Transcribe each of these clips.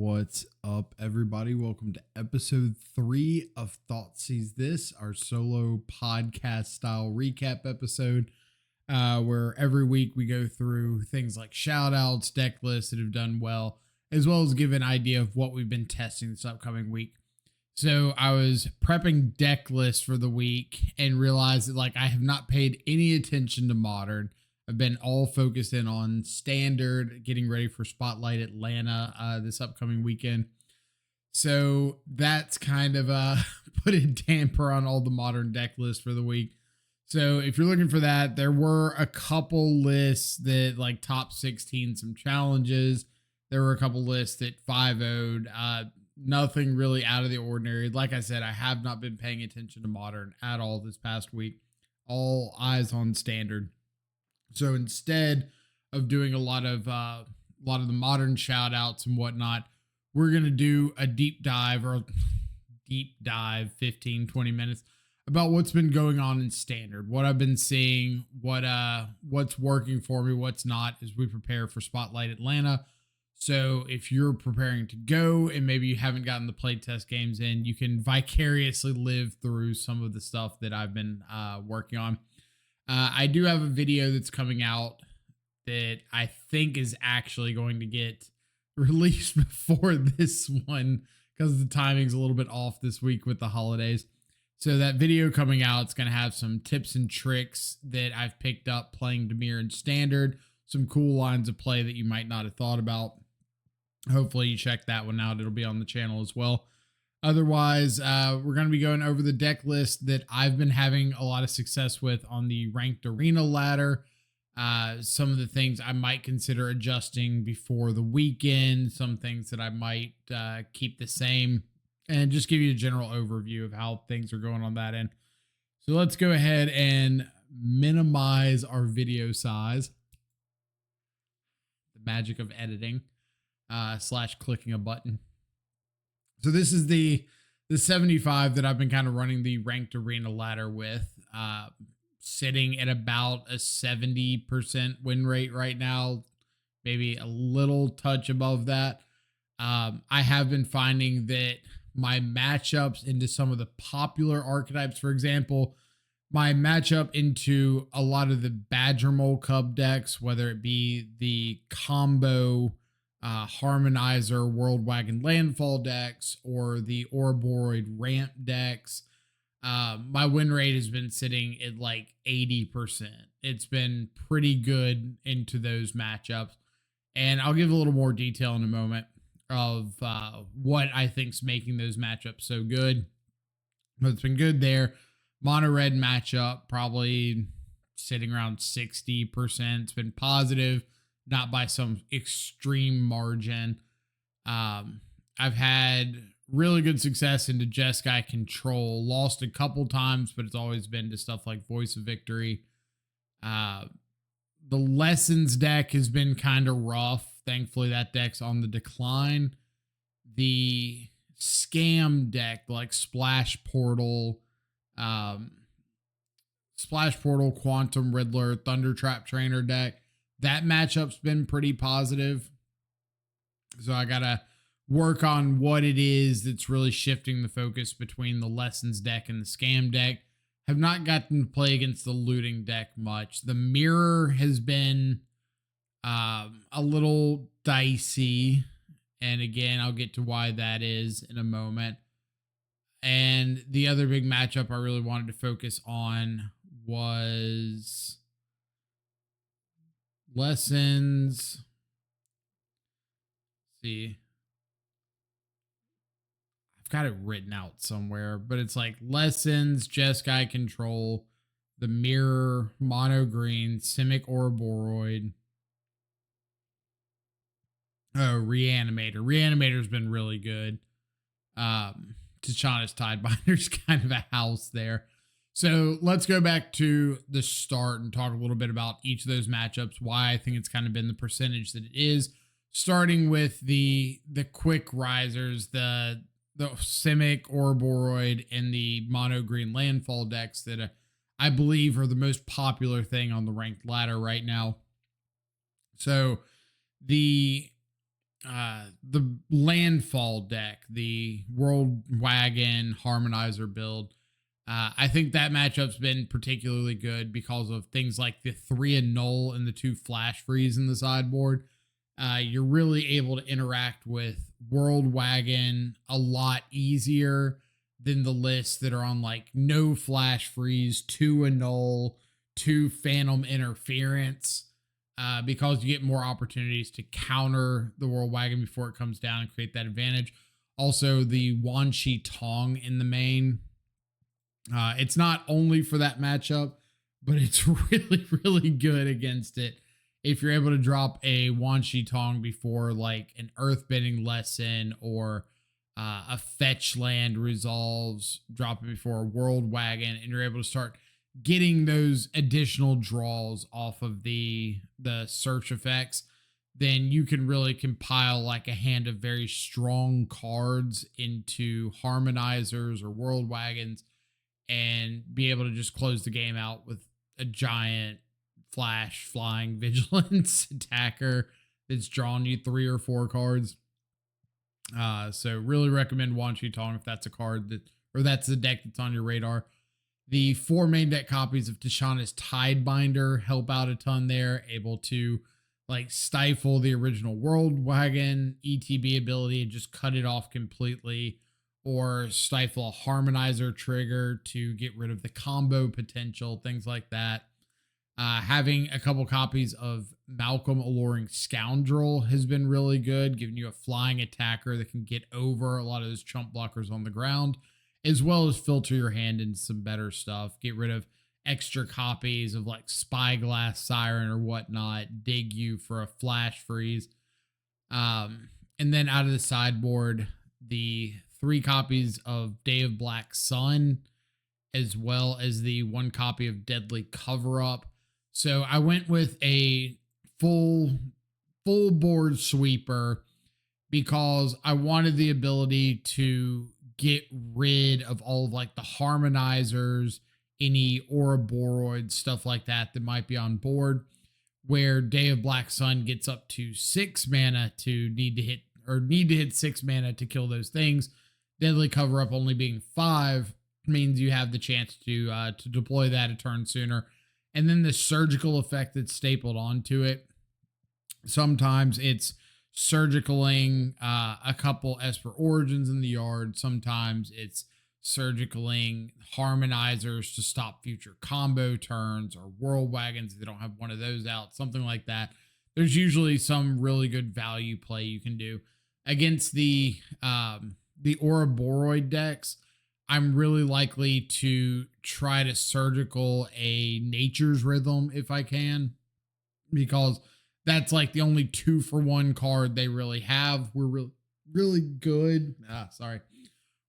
What's up, everybody? Welcome to episode 3 of Thoughtseize This, our solo podcast style recap episode, where every week we go through things like shout outs, deck lists that have done well, as well as give an idea of what we've been testing this upcoming week. So I was prepping deck lists for the week and realized that I have not paid any attention to modern. I've been all focused in on standard, getting ready for Spotlight Atlanta this upcoming weekend. So that's kind of put a damper on all the modern deck lists for the week. So if you're looking for that, there were a couple lists that top 16, some challenges. There were a couple lists that 5-0'd. Nothing really out of the ordinary. Like I said, I have not been paying attention to modern at all this past week. All eyes on standard. So instead of doing a lot of the modern shout outs and whatnot, we're going to do a deep dive 15, 20 minutes about what's been going on in standard, what I've been seeing, what's working for me, what's not, as we prepare for Spotlight Atlanta. So if you're preparing to go and maybe you haven't gotten the playtest games in, you can vicariously live through some of the stuff that I've been working on. I do have a video that's coming out that I think is actually going to get released before this one because the timing's a little bit off this week with the holidays. So that video coming out is going to have some tips and tricks that I've picked up playing Dimir in standard, some cool lines of play that you might not have thought about. Hopefully you check that one out. It'll be on the channel as well. Otherwise, we're going to be going over the deck list that I've been having a lot of success with on the ranked arena ladder. Some of the things I might consider adjusting before the weekend, some things that I might keep the same, and just give you a general overview of how things are going on that end. So let's go ahead and minimize our video size. The magic of editing / clicking a button. So this is the 75 that I've been kind of running the ranked arena ladder with, sitting at about a 70% win rate right now, maybe a little touch above that. I have been finding that my matchups into some of the popular archetypes, for example, my matchup into a lot of the Badger Mole Cub decks, whether it be the combo Harmonizer World Wagon Landfall decks or the Ouroboros Ramp decks, my win rate has been sitting at 80%. It's been pretty good into those matchups, and I'll give a little more detail in a moment of what I think's making those matchups so good. But it's been good there. Mono red matchup probably sitting around 60%. It's been positive, not by some extreme margin. I've had really good success into Jeskai Control. Lost a couple times, but it's always been to stuff like Voice of Victory. The Lessons deck has been kind of rough. Thankfully, that deck's on the decline. The Scam deck, like Splash Portal, Quantum Riddler, Thunder Trap Trainer deck, that matchup's been pretty positive. So I got to work on what it is that's really shifting the focus between the Lessons deck and the Scam deck. Have not gotten to play against the Looting deck much. The Mirror has been a little dicey. And again, I'll get to why that is in a moment. And the other big matchup I really wanted to focus on was Lessons. Let's see. I've got it written out somewhere, but it's Lessons, Jeskai Control, the Mirror, Mono Green, Simic Ouroboros. Oh, Reanimator. Reanimator's been really good. Tachana's Tidebinder's kind of a house there. So let's go back to the start and talk a little bit about each of those matchups, why I think it's kind of been the percentage that it is, starting with the quick risers, the Simic, Ouroboros, and the Mono Green Landfall decks that I believe are the most popular thing on the ranked ladder right now. So the landfall deck, the World Wagon Harmonizer build. I think that matchup's been particularly good because of things like the 3 annul and the 2 flash freeze in the sideboard. You're really able to interact with World Wagon a lot easier than the lists that are on like no flash freeze, 2 annul, 2 phantom interference, because you get more opportunities to counter the World Wagon before it comes down and create that advantage. Also, the Wan Shi Tong in the main. It's not only for that matchup, but it's really, really good against it. If you're able to drop a Wan Shi Tong before like an Earthbending Lesson or a fetch land resolves, drop it before a World Wagon, and you're able to start getting those additional draws off of the search effects, then you can really compile like a hand of very strong cards into Harmonizers or World Wagons and be able to just close the game out with a giant flash flying vigilance attacker that's drawn you 3 or 4 cards. So really recommend Wan Shi Tong if that's a card that, or that's the deck that's on your radar. The 4 main deck copies of Tishana's Tidebinder help out a ton there, able to like stifle the original World Wagon ETB ability and just cut it off completely, or stifle a Harmonizer trigger to get rid of the combo potential, things like that. Having a couple copies of Malcolm Alluring Scoundrel has been really good, giving you a flying attacker that can get over a lot of those chump blockers on the ground, as well as filter your hand into some better stuff. Get rid of extra copies of like Spyglass Siren or whatnot, dig you for a flash freeze. And then out of the sideboard, the 3 copies of Day of Black Sun, as well as the 1 copy of Deadly Cover Up. So I went with a full board sweeper because I wanted the ability to get rid of all of like the Harmonizers, any Ouroboros, stuff like that might be on board, where Day of Black Sun gets up to 6 mana to need to hit 6 mana to kill those things. Deadly Cover Up only being 5 means you have the chance to deploy that a turn sooner. And then the surgical effect that's stapled onto it. Sometimes it's surgicaling a couple Esper Origins in the yard. Sometimes it's surgicaling Harmonizers to stop future combo turns, or World Wagons if they don't have one of those out, something like that. There's usually some really good value play you can do. Against the Ouroboros decks, I'm really likely to try to surgical a Nature's Rhythm if I can, because that's like the only 2-for-1 card they really have. We're really good.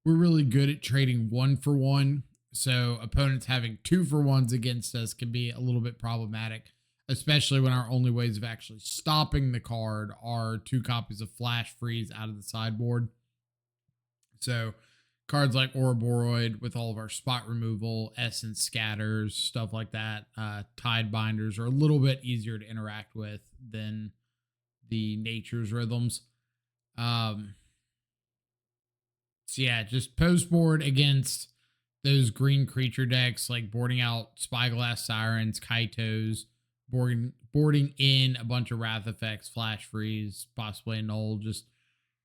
We're really good at trading 1-for-1. So opponents having 2-for-1s against us can be a little bit problematic, especially when our only ways of actually stopping the card are 2 copies of Flash Freeze out of the sideboard. So cards like Ouroboros with all of our spot removal, Essence Scatters, stuff like that, Tidebinders are a little bit easier to interact with than the Nature's Rhythms. So yeah, just post board against those green creature decks, like boarding out Spyglass Sirens, Kaitos, boarding in a bunch of Wrath effects, Flash Freeze, possibly a Null, just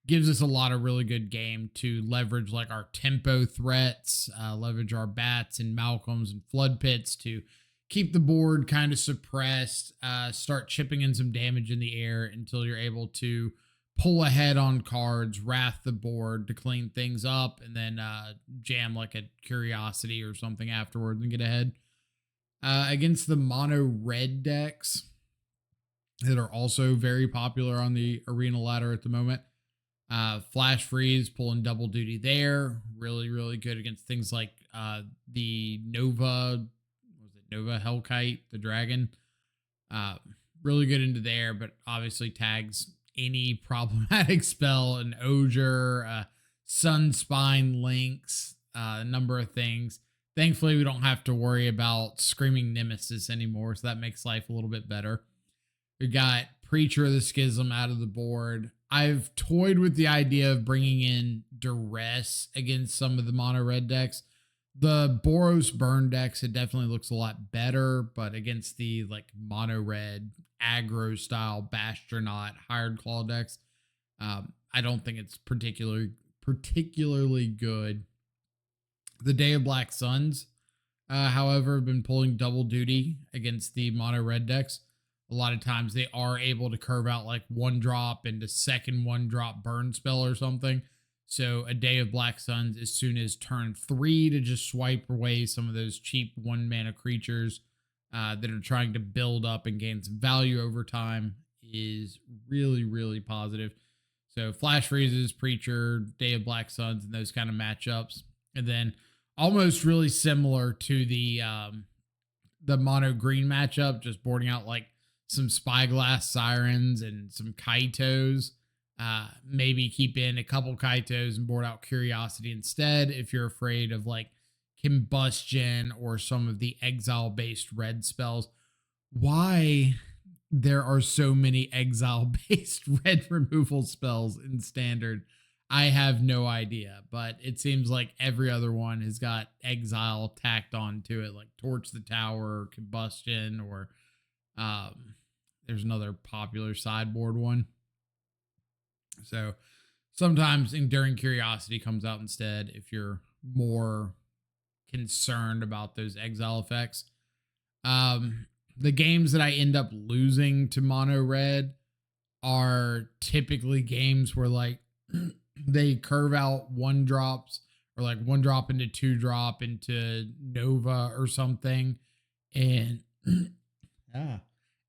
gives us a lot of really good game to leverage like our tempo threats, leverage our bats and Malcolms and Flood Pits to keep the board kind of suppressed, start chipping in some damage in the air until you're able to pull ahead on cards, wrath the board to clean things up, and then jam like a Curiosity or something afterwards and get ahead. Against the mono red decks that are also very popular on the arena ladder at the moment, Flash Freeze pulling double duty there, really, really good against things like the Nova Hellkite, the dragon. Really good into there, but obviously tags any problematic spell, an Osier, Sunspine Lynx, a number of things. Thankfully, we don't have to worry about Screaming Nemesis anymore, so that makes life a little bit better. We got Preacher of the Schism out of the board. I've toyed with the idea of bringing in duress against some of the mono red decks. The Boros burn decks, it definitely looks a lot better, but against the like mono red aggro style Bastronaut hired claw decks, I don't think it's particularly good. The Day of Black Suns, however, have been pulling double duty against the mono red decks. A lot of times they are able to curve out like 1-drop into second 1-drop burn spell or something. So a Day of Black Suns as soon as turn 3 to just swipe away some of those cheap 1-mana creatures that are trying to build up and gain some value over time is really, really positive. So Flash Freezes, Preacher, Day of Black Suns, and those kind of matchups. And then almost really similar to the mono green matchup, just boarding out like some Spyglass Sirens and some Kaitos. Maybe keep in a couple Kaitos and board out Curiosity instead if you're afraid of like Combustion or some of the exile based red spells. Why there are so many exile based red removal spells in standard, I have no idea, but it seems like every other one has got exile tacked onto it, like Torch the Tower or Combustion, or there's another popular sideboard one. So sometimes Enduring Curiosity comes out instead if you're more concerned about those exile effects. The games that I end up losing to mono red are typically games where like they curve out 1-drops or like 1-drop into 2-drop into Nova or something, and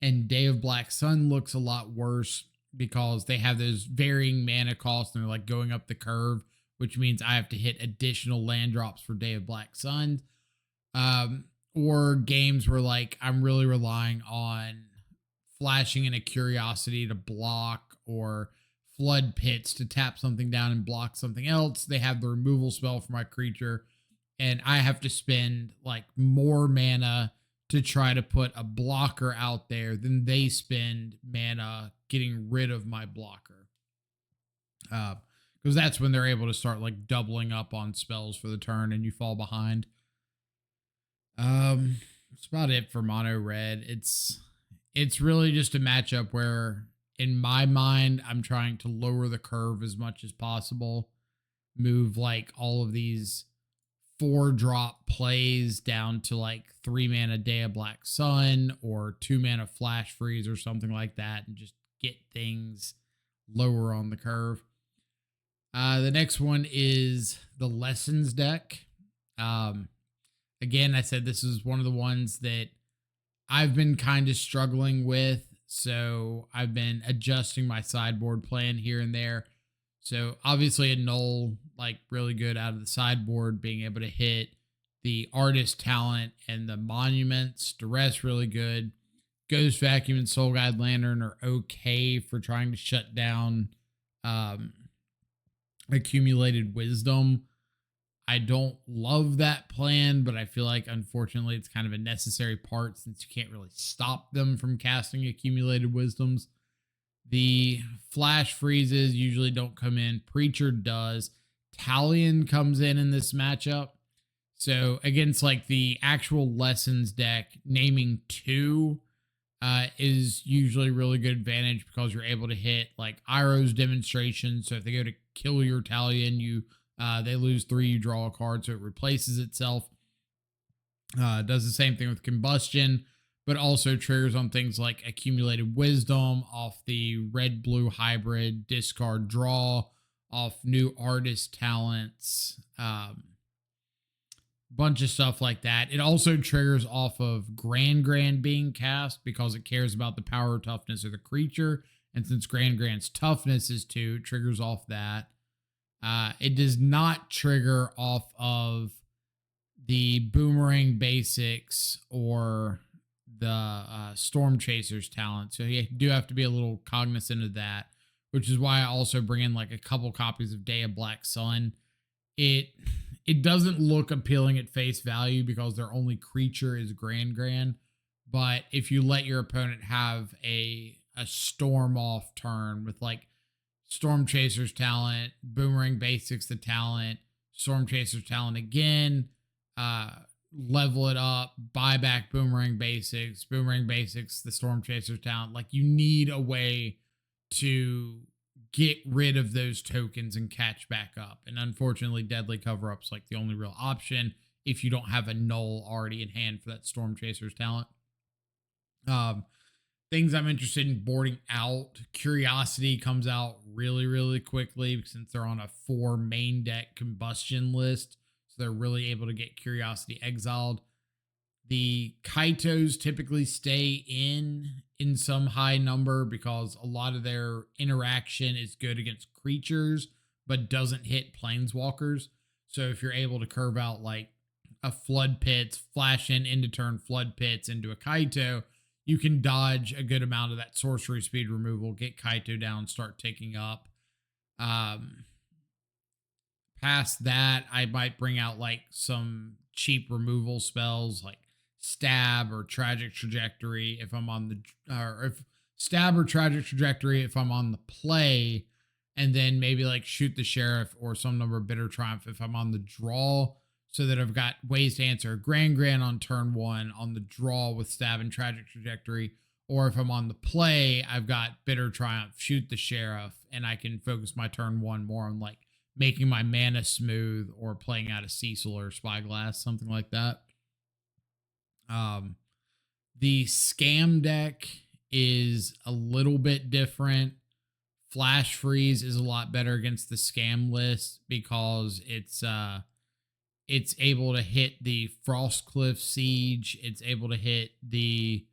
and Day of Black Sun looks a lot worse because they have those varying mana costs and they're like going up the curve, which means I have to hit additional land drops for Day of Black Sun. Or games where like I'm really relying on flashing in a Curiosity to block, or Flood Pits to tap something down and block something else. They have the removal spell for my creature, and I have to spend like more mana to try to put a blocker out there than they spend mana getting rid of my blocker. Because that's when they're able to start like doubling up on spells for the turn and you fall behind. That's about it for mono red. It's really just a matchup where in my mind, I'm trying to lower the curve as much as possible, move like all of these 4-drop plays down to like 3-mana Day of Black Sun or 2-mana Flash Freeze or something like that, and just get things lower on the curve. The next one is the Lessons deck. Again, I said this is one of the ones that I've been kind of struggling with, so I've been adjusting my sideboard plan here and there. So obviously a null, like really good out of the sideboard, being able to hit the Artist Talent and the Monuments. Duress really good. Ghost Vacuum and Soul Guide Lantern are okay for trying to shut down Accumulated Wisdom. I don't love that plan, but I feel like unfortunately it's kind of a necessary part since you can't really stop them from casting Accumulated Wisdoms. The Flash Freezes usually don't come in. Preacher does. Talion comes in this matchup. So against like the actual Lessons deck, naming 2 is usually really good advantage because you're able to hit like Iroh's Demonstration. So if they go to kill your Talion, they lose 3, you draw a card, so it replaces itself. Does the same thing with Combustion, but also triggers on things like Accumulated Wisdom off the red-blue hybrid, discard draw off new Artist Talents, bunch of stuff like that. It also triggers off of Grand being cast because it cares about the power or toughness of the creature, and since Grand's toughness is 2, it triggers off that. It does not trigger off of the Boomerang Basics or the Storm Chasers talent. So you do have to be a little cognizant of that, which is why I also bring in like a couple copies of Day of Black Sun. It doesn't look appealing at face value because their only creature is Grand. But if you let your opponent have a storm off turn with like Storm Chaser's talent, Boomerang Basics the talent, Storm Chaser's talent again, level it up, buy back Boomerang Basics, the Storm Chaser's talent. Like, you need a way to get rid of those tokens and catch back up. And unfortunately, Deadly Cover-Up's like the only real option if you don't have a null already in hand for that Storm Chaser's talent. Things I'm interested in boarding out. Curiosity comes out really, really quickly since they're on a 4 main deck combustion list. So they're really able to get Curiosity exiled. The Kaitos typically stay in some high number because a lot of their interaction is good against creatures, but doesn't hit planeswalkers. So if you're able to curve out like a Flood Pits, flash in into turn Flood Pits into a Kaito, you can dodge a good amount of that sorcery speed removal, get Kaito down, start ticking up. Past that, I might bring out like some cheap removal spells like Stab or Tragic Trajectory if I'm on the, or if Stab or Tragic Trajectory if I'm on the play, and then maybe like Shoot the Sheriff or some number of Bitter Triumph if I'm on the draw, so that I've got ways to answer Grand on turn 1 on the draw with Stab and Tragic Trajectory. Or if I'm on the play, I've got Bitter Triumph, Shoot the Sheriff, and I can focus my turn 1 more on like making my mana smooth or playing out a Cecil or Spyglass, something like that. The Scam deck is a little bit different. Flash Freeze is a lot better against the Scam list because it's able to hit the Frostcliff Siege. It's able to hit the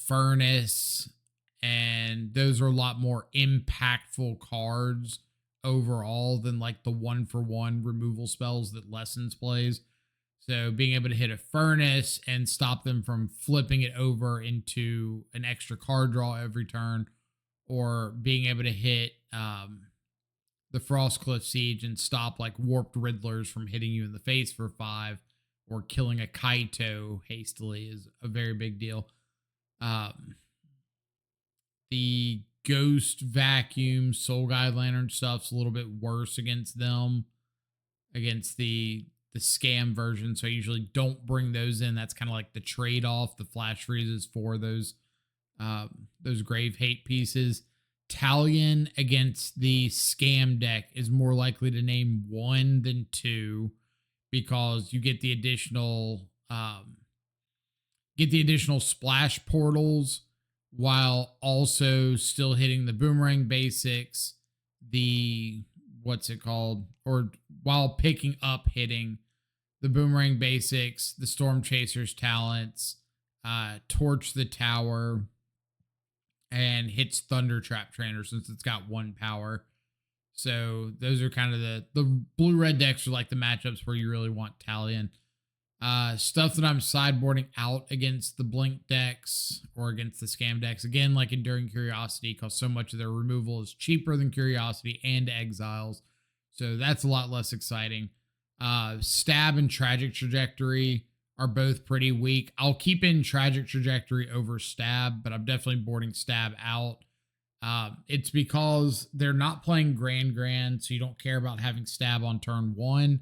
Furnace, and those are a lot more impactful cards overall than like the 1-for-1 removal spells that Lessons plays. So being able to hit a Furnace and stop them from flipping it over into an extra card draw every turn, or being able to hit the Frostcliff Siege and stop like Warped Riddlers from hitting you in the face for 5, or killing a Kaito hastily is a very big deal. The Ghost Vacuum, Soul Guide Lantern stuff's a little bit worse against them, against the Scam version. So I usually don't bring those in. That's kind of like the trade-off. The Flash Freezes for those Grave Hate pieces. Talion against the Scam deck is more likely to name 1 than 2 because you get the additional splash portals while also still hitting the Boomerang Basics, or while picking up hitting the Boomerang Basics, the Storm Chaser's talents, Torch the Tower, and hits Thunder Trap Trainer since it's got 1 power. So those are kind of the blue-red decks are like the matchups where you really want Talion. Stuff that I'm sideboarding out against the Blink decks or against the Scam decks. Again, like Enduring Curiosity, because so much of their removal is cheaper than Curiosity and Exiles. So that's a lot less exciting. Stab and Tragic Trajectory are both pretty weak. I'll keep in Tragic Trajectory over Stab, but I'm definitely boarding Stab out. It's because they're not playing Grand, so you don't care about having Stab on turn 1.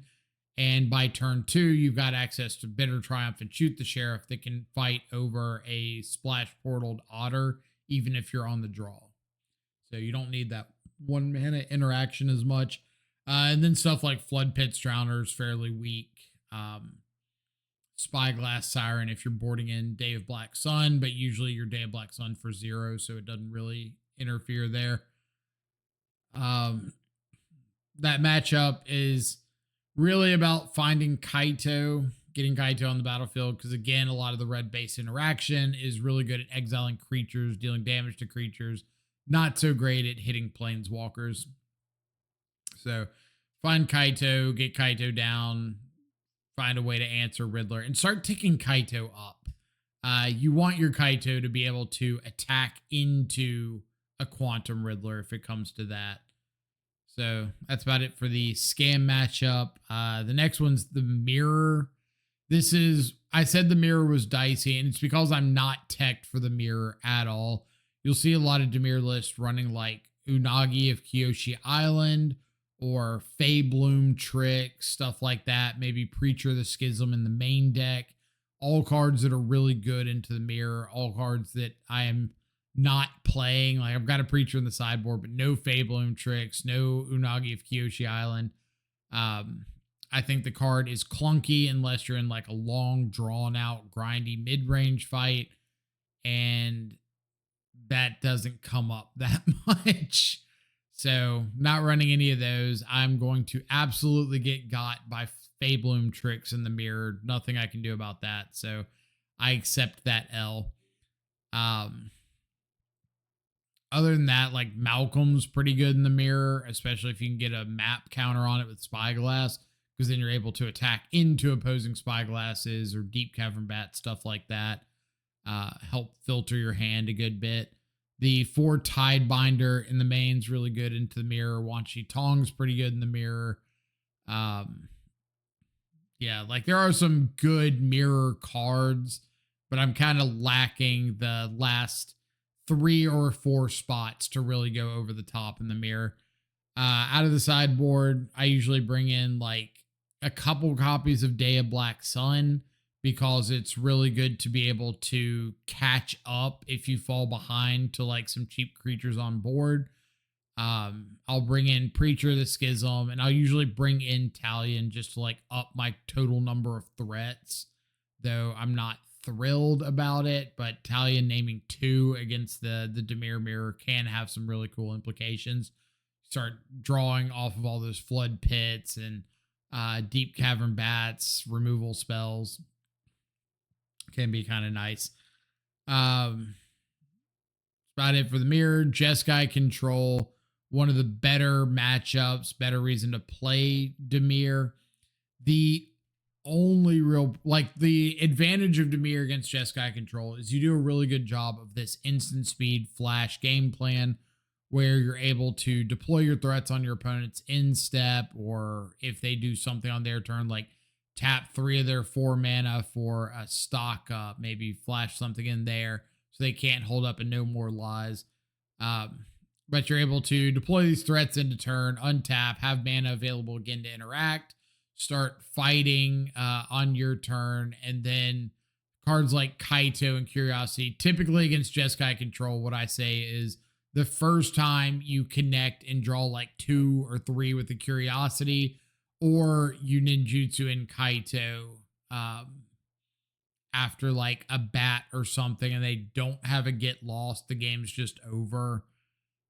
And by turn 2, you've got access to Bitter Triumph and Shoot the Sheriff that can fight over a Splash Portaled Otter, even if you're on the draw. So you don't need that 1 mana interaction as much. And then stuff like Flood Pits Drowner is fairly weak. Spyglass Siren if you're boarding in Day of Black Sun, but usually your Day of Black Sun for 0, so it doesn't really interfere there. That matchup is really about finding Kaito, getting Kaito on the battlefield, because again, a lot of the red base interaction is really good at exiling creatures, dealing damage to creatures, not so great at hitting planeswalkers. So find Kaito, get Kaito down, find a way to answer Riddler, and start ticking Kaito up. You want your Kaito to be able to attack into a Quantum Riddler if it comes to that. So that's about it for the Scam matchup. The next one's the Mirror. I said the Mirror was dicey, and it's because I'm not teched for the Mirror at all. You'll see a lot of Dimir lists running like Unagi of Kyoshi Island or Fey Bloom Trick, stuff like that. Maybe Preacher of the Schism in the main deck. All cards that are really good into the mirror. All cards that I am not playing. Like I've got a Preacher in the sideboard, but no Fey Bloom Tricks, no Unagi of Kyoshi Island. I think the card is clunky unless you're in like a long, drawn out, grindy mid-range fight. And that doesn't come up that much. So not running any of those. I'm going to absolutely get got by Fey Bloom Tricks in the mirror. Nothing I can do about that. So I accept that L. Other than that, like Malcolm's pretty good in the mirror, especially if you can get a map counter on it with Spyglass, because then you're able to attack into opposing Spyglasses or Deep Cavern Bat, stuff like that. Help filter your hand a good bit. The 4 Tidebinder in the main's really good into the mirror. Wan Shi Tong's pretty good in the mirror. Yeah, like there are some good mirror cards, but I'm kind of lacking the last 3 or 4 spots to really go over the top in the mirror. Out of the sideboard, I usually bring in like a couple copies of Day of Black Sun, because it's really good to be able to catch up if you fall behind to like some cheap creatures on board. I'll bring in Preacher of the Schism, and I'll usually bring in Talion just to like up my total number of threats, though I'm not thrilled about it. But Talion naming 2 against the Dimir Mirror can have some really cool implications. Start drawing off of all those Flood Pits and Deep Cavern Bats, removal spells. Can be kind of nice. About it for the mirror. Jeskai Control, one of the better matchups, better reason to play Dimir. The only real, like the advantage of Dimir against Jeskai Control is you do a really good job of this instant speed flash game plan, where you're able to deploy your threats on your opponent's in step, or if they do something on their turn, like tap 3 of their 4 mana for a stock up, maybe flash something in there so they can't hold up and no more lies. But you're able to deploy these threats into turn, untap, have mana available again to interact, start fighting on your turn, and then cards like Kaito and Curiosity, typically against Jeskai Control, what I say is the first time you connect and draw like 2 or 3 with the Curiosity, or you ninjutsu in Kaito after like a bat or something and they don't have a get lost, the game's just over.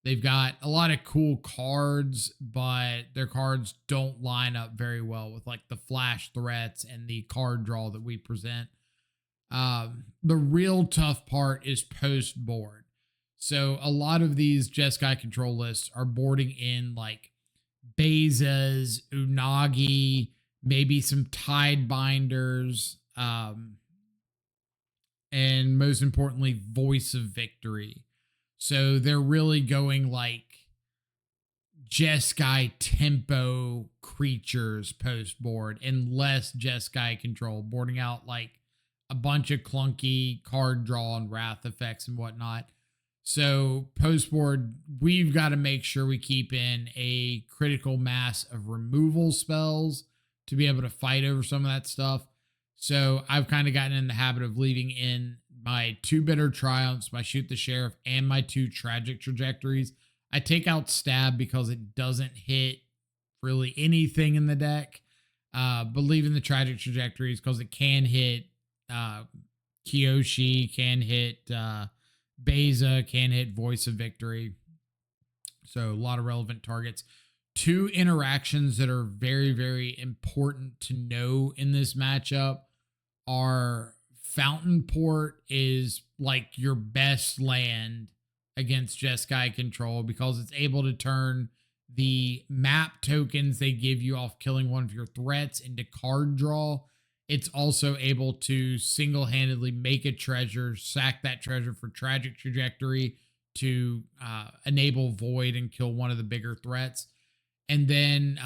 They've got a lot of cool cards, but their cards don't line up very well with like the flash threats and the card draw that we present. The real tough part is post board. So a lot of these Jeskai Control lists are boarding in like Bezas, Unagi, maybe some Tidebinders, and most importantly, Voice of Victory. So they're really going like Jeskai tempo creatures post board and less Jeskai Control, boarding out like a bunch of clunky card draw and wrath effects and whatnot. So post board, we've got to make sure we keep in a critical mass of removal spells to be able to fight over some of that stuff. So I've kind of gotten in the habit of leaving in my 2 Bitter Triumphs, my Shoot the Sheriff, and my 2 Tragic Trajectories. I take out Stab because it doesn't hit really anything in the deck, but leaving the Tragic Trajectories because it can hit Kyoshi, can hit Beza, can hit Voice of Victory. So a lot of relevant targets. 2 interactions that are very, very important to know in this matchup are Fountain Port is like your best land against Jeskai Control because it's able to turn the map tokens they give you off killing one of your threats into card draw. It's also able to single-handedly make a treasure, sack that treasure for Tragic Trajectory to enable Void and kill one of the bigger threats. And then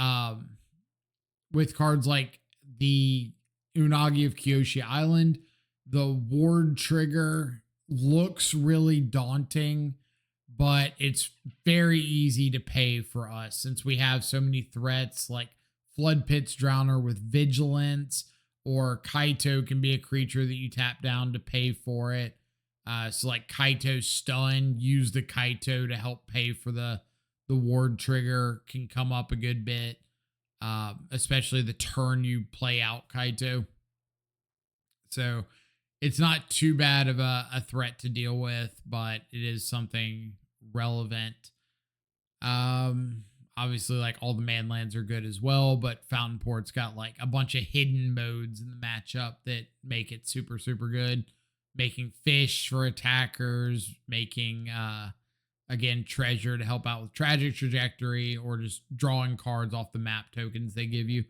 with cards like the Unagi of Kyoshi Island, the ward trigger looks really daunting, but it's very easy to pay for us since we have so many threats like Flood Pit's Drowner with Vigilance, or Kaito can be a creature that you tap down to pay for it. So like Kaito Stun, use the Kaito to help pay for the ward trigger, can come up a good bit, especially the turn you play out Kaito. So it's not too bad of a threat to deal with, but it is something relevant. Obviously, like all the manlands are good as well, but Fountain Port's got like a bunch of hidden modes in the matchup that make it super, super good. Making fish for attackers, making again treasure to help out with tragic trajectory, or just drawing cards off the map tokens they give you.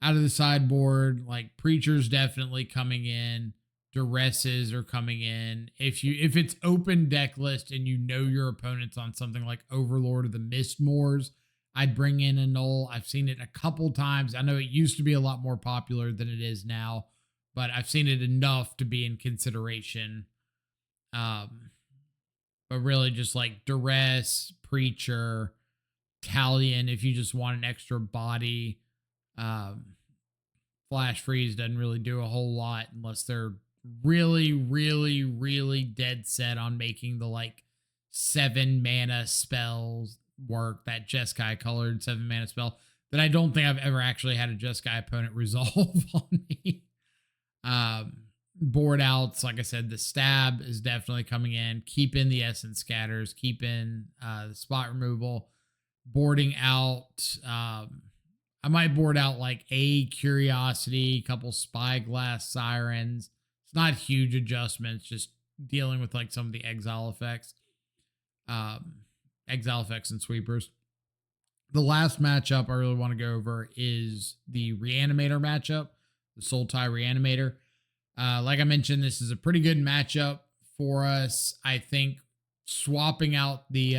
Out of the sideboard, like Preacher's definitely coming in. Duresses are coming in. If it's open deck list and you know your opponent's on something like Overlord of the Mistmoors, I'd bring in a Null. I've seen it a couple times. I know it used to be a lot more popular than it is now, but I've seen it enough to be in consideration. But really just like Duress, Preacher, Talion, if you just want an extra body. Flash Freeze doesn't really do a whole lot unless they're really, really, really dead set on making the like 7 mana spells work. That Jeskai colored 7 mana spell that I don't think I've ever actually had a Jeskai opponent resolve on me. Board outs, like I said, the Stab is definitely coming in. Keep in the Essence Scatters, keep in the spot removal. Boarding out, I might board out like a Curiosity, couple Spyglass Sirens. It's not huge adjustments, just dealing with like some of the exile effects. Exile effects and sweepers. The last matchup I really want to go over is the Reanimator matchup, the Sultai Reanimator. Like I mentioned, this is a pretty good matchup for us. I think swapping out the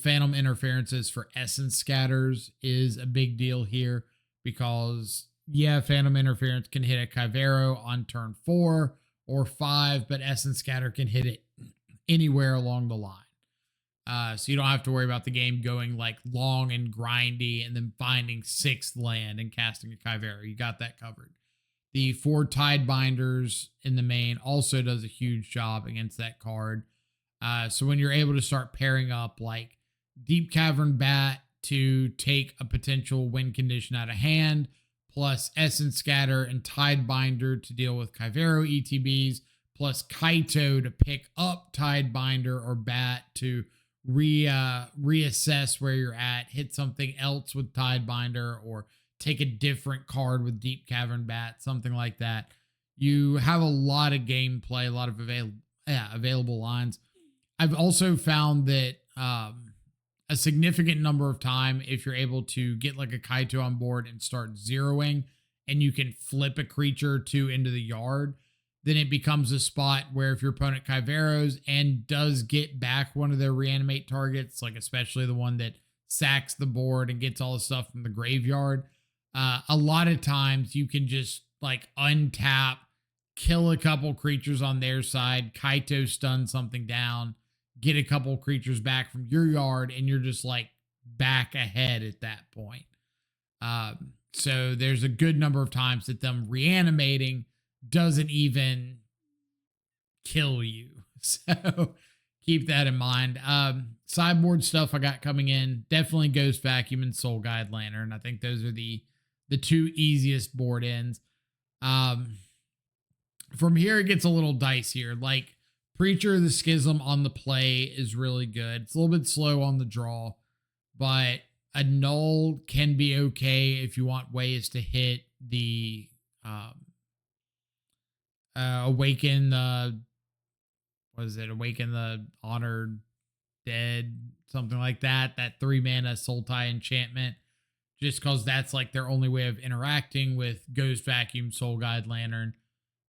Phantom Interferences for Essence Scatters is a big deal here because, yeah, Phantom Interference can hit a Kyvero on turn 4 or 5, but Essence Scatter can hit it anywhere along the line. So you don't have to worry about the game going like long and grindy and then finding 6th land and casting a Kyvero. You got that covered. The 4 Tidebinders in the main also does a huge job against that card. So when you're able to start pairing up like Deep Cavern Bat to take a potential win condition out of hand, plus Essence Scatter and Tidebinder to deal with Kyvero ETBs, plus Kaito to pick up Tidebinder or Bat to reassess where you're at, hit something else with Tidebinder, or take a different card with Deep Cavern Bat, something like that. You have a lot of gameplay, a lot of available lines. I've also found that a significant number of time, if you're able to get like a Kaito on board and start zeroing, and you can flip a creature or 2 into the yard, then it becomes a spot where if your opponent Kyveros and does get back one of their reanimate targets, like especially the one that sacks the board and gets all the stuff from the graveyard, a lot of times you can just like untap, kill a couple creatures on their side, Kaito stun something down, get a couple creatures back from your yard, and you're just like back ahead at that point. So there's a good number of times that them reanimating doesn't even kill you. So keep that in mind. Sideboard stuff I got coming in, definitely Ghost Vacuum and Soul Guide Lantern. I think those are the 2 easiest board ends. From here, it gets a little dicier. Like Preacher of the Schism on the play is really good. It's a little bit slow on the draw, but a Null can be okay if you want ways to hit the Awaken the Honored Dead, something like that. That 3 mana Sultai enchantment, just because that's like their only way of interacting with Ghost Vacuum, Soul Guide Lantern.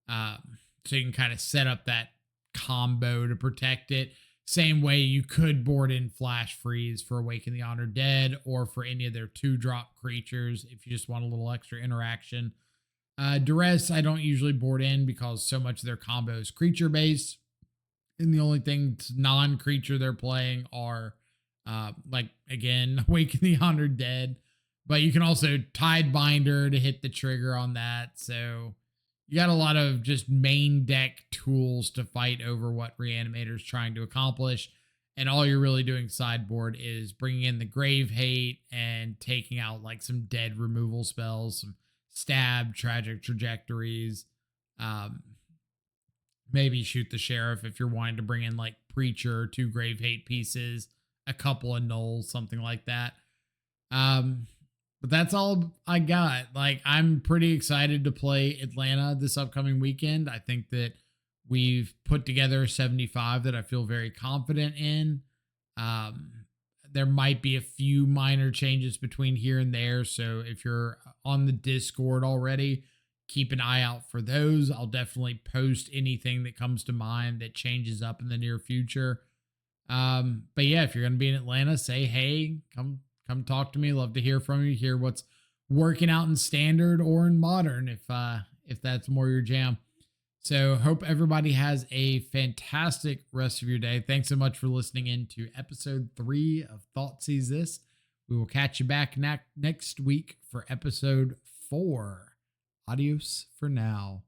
So you can kind of set up that combo to protect it. Same way you could board in Flash Freeze for Awaken the Honored Dead, or for any of their 2-drop creatures if you just want a little extra interaction. Duress I don't usually board in because so much of their combo is creature based. And the only thing non-creature they're playing are like again, Awaken the Honored Dead. But you can also Tidebinder to hit the trigger on that. So you got a lot of just main deck tools to fight over what Reanimator's trying to accomplish. And all you're really doing sideboard is bringing in the Grave Hate and taking out like some dead removal spells, some stab, tragic trajectories. Maybe shoot the sheriff if you're wanting to bring in like Preacher, 2 Grave Hate pieces, a couple of nulls, something like that. But that's all I got. Like, I'm pretty excited to play Atlanta this upcoming weekend. I think that we've put together a 75 that I feel very confident in. There might be a few minor changes between here and there. So if you're on the Discord already, keep an eye out for those. I'll definitely post anything that comes to mind that changes up in the near future. But yeah, if you're going to be in Atlanta, say, hey, come talk to me. Love to hear from you, hear what's working out in standard or in modern, if that's more your jam. So hope everybody has a fantastic rest of your day. Thanks so much for listening in to episode 3 of Thoughtseize This. We will catch you back next week for episode 4. Adios for now.